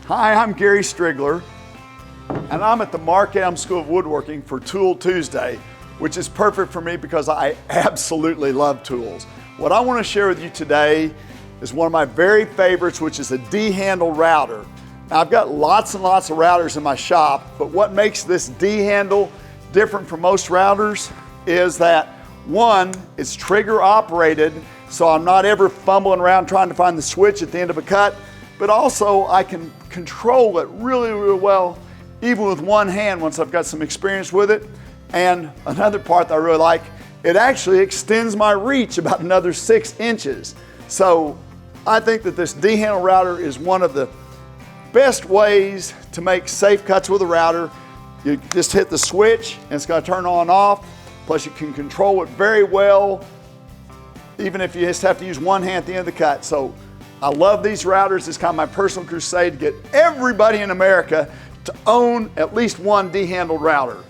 Hi, I'm Gary Striegler, and I'm at the Marc School of Woodworking for Tool Tuesday, which is perfect for me because I absolutely love tools. What I want to share with you today is one of my very favorites, which is a D-handle router. Now, I've got lots and lots of routers in my shop, but what makes this D-handle different from most routers is that, one, it's trigger operated, so I'm not ever fumbling around trying to find the switch at the end of a cut, but also I can control it really, really well, even with one hand once I've got some experience with it. And another part that I really like, it actually extends my reach about another 6 inches. So I think that this D-handle router is one of the best ways to make safe cuts with a router. You just hit the switch and it's going to turn on and off. Plus you can control it very well, even if you just have to use one hand at the end of the cut. So I love these routers. It's kind of my personal crusade to get everybody in America to own at least one D-handled router.